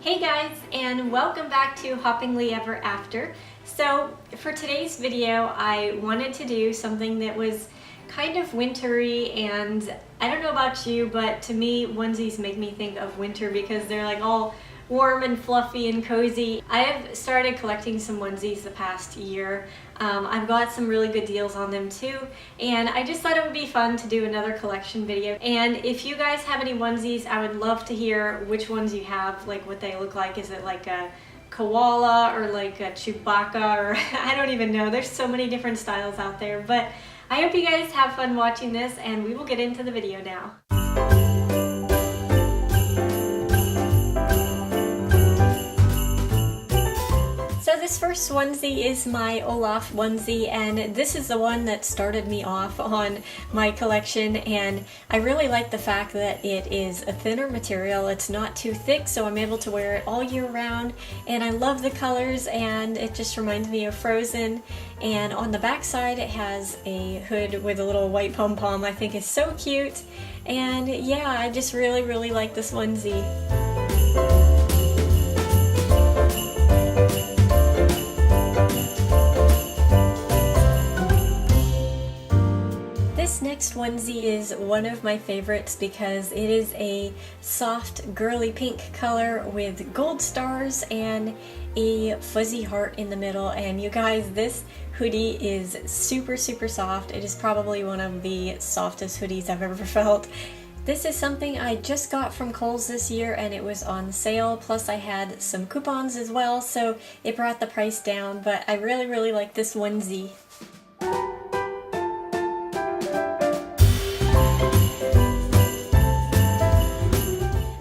Hey guys, and welcome back to HoppinglyEverAfter. So for today's video, I wanted to do something that was kind of wintry, and I don't know about you, but to me, onesies make me think of winter because they're like all warm and fluffy and cozy. I have started collecting some onesies the past year. I've got some really good deals on them too, and I just thought it would be fun to do another collection video. And if you guys have any onesies, I would love to hear which ones you have, like what they look like. Is it like a koala or like a Chewbacca, or I don't even know. There's so many different styles out there, but I hope you guys have fun watching this, and we will get into the video now. So this first onesie is my Olaf onesie, and this is the one that started me off on my collection, and I really like the fact that it is a thinner material. It's not too thick, so I'm able to wear it all year round, and I love the colors, and it just reminds me of Frozen. And on the back side it has a hood with a little white pom-pom. I think is so cute, and yeah, I just really like this onesie. This next onesie is one of my favorites because it is a soft girly pink color with gold stars and a fuzzy heart in the middle. And you guys, this hoodie is super soft. It is probably one of the softest hoodies I've ever felt. This is something I just got from Kohl's this year, and it was on sale, plus I had some coupons as well, so it brought the price down. But I really like this onesie.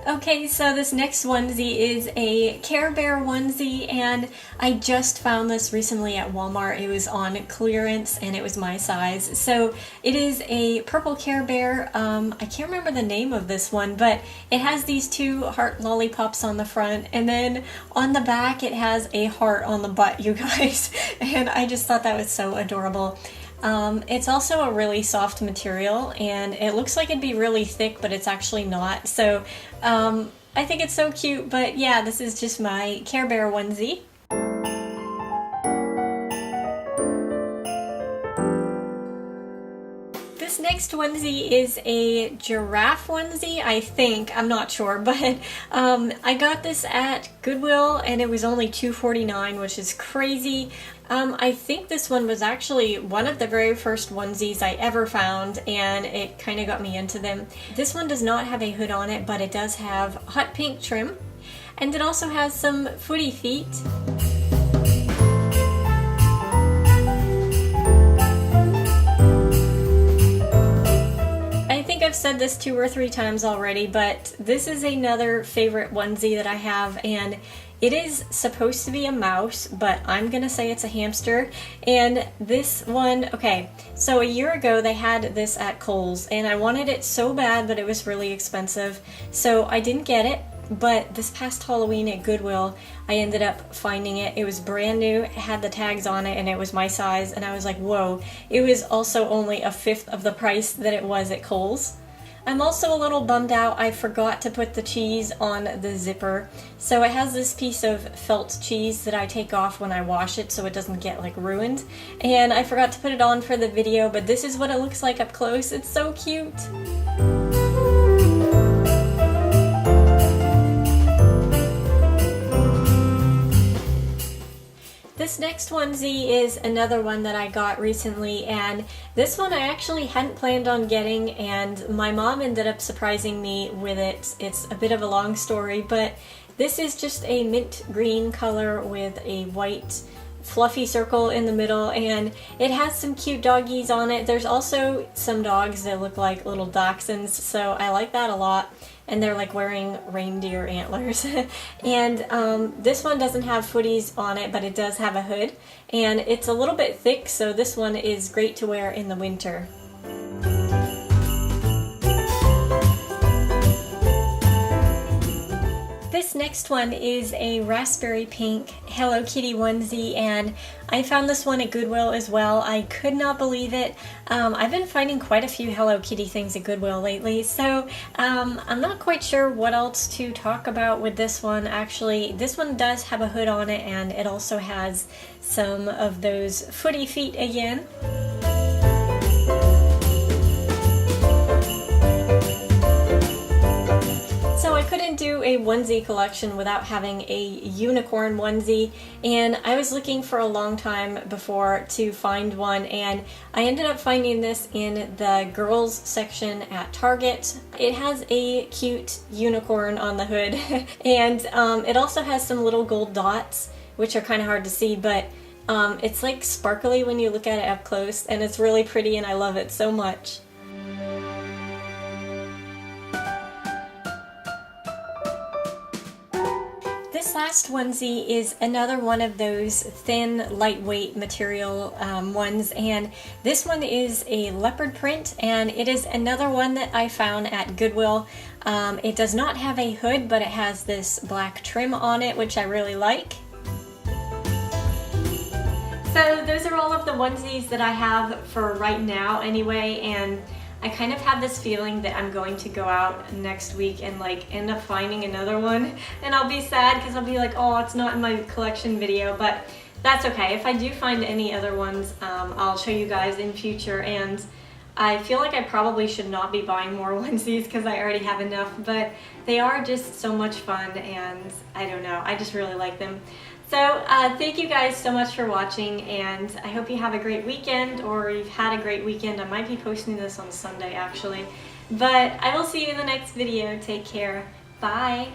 Okay, so this next onesie is a Care Bear onesie, and I just found this recently at Walmart. It was on clearance and it was my size. So it is a purple Care Bear. I can't remember the name of this one, but it has these two heart lollipops on the front, and then on the back it has a heart on the butt, you guys. And I just thought that was so adorable. It's also a really soft material, and it looks like it'd be really thick, but it's actually not. So I think it's so cute. But yeah, this is just my Care Bear onesie. This next onesie is a giraffe onesie, I think. I'm not sure, but I got this at Goodwill and it was only $2.49, which is crazy. I think this one was actually one of the very first onesies I ever found, and it kind of got me into them. This one does not have a hood on it, but it does have hot pink trim, and it also has some footy feet. I think I've said this 2 or 3 times already, but this is another favorite onesie that I have, and it is supposed to be a mouse, but I'm gonna say it's a hamster. And this one, okay, so a year ago they had this at Kohl's, and I wanted it so bad, but it was really expensive, so I didn't get it. But this past Halloween at Goodwill, I ended up finding it. It was brand new, it had the tags on it, and it was my size, and I was like, whoa. It was also only a fifth of the price that it was at Kohl's. I'm also a little bummed out. I forgot to put the cheese on the zipper. So it has this piece of felt cheese that I take off when I wash it so it doesn't get like ruined. And I forgot to put it on for the video, but this is what it looks like up close. It's so cute. This next onesie is another one that I got recently, and this one I actually hadn't planned on getting, and my mom ended up surprising me with it. It's a bit of a long story, but this is just a mint green color with a white fluffy circle in the middle, and it has some cute doggies on it. There's also some dogs that look like little dachshunds, so I like that a lot. And they're like wearing reindeer antlers. And this one doesn't have footies on it, but it does have a hood. And it's a little bit thick, so this one is great to wear in the winter. This This next one is a raspberry pink Hello Kitty onesie, and I found this one at Goodwill as well. I could not believe it. I've been finding quite a few Hello Kitty things at Goodwill lately, so I'm not quite sure what else to talk about with this one. Actually, this one does have a hood on it, and it also has some of those footy feet again. Couldn't do a onesie collection without having a unicorn onesie, and I was looking for a long time before to find one, and I ended up finding this in the girls section at Target. It has a cute unicorn on the hood and it also has some little gold dots, which are kind of hard to see, but it's like sparkly when you look at it up close, and it's really pretty and I love it so much. This last onesie is another one of those thin, lightweight material ones, and this one is a leopard print, and it is another one that I found at Goodwill. It does not have a hood, but it has this black trim on it, which I really like. So those are all of the onesies that I have for right now anyway, and I kind of have this feeling that I'm going to go out next week and like end up finding another one, and I'll be sad because I'll be like, oh, it's not in my collection video, but that's okay. If I do find any other ones, I'll show you guys in future, and I feel like I probably should not be buying more onesies because I already have enough, but they are just so much fun, and I don't know, I just really like them. So thank you guys so much for watching, and I hope you have a great weekend, or you've had a great weekend. I might be posting this on Sunday actually, but I will see you in the next video. Take care. Bye.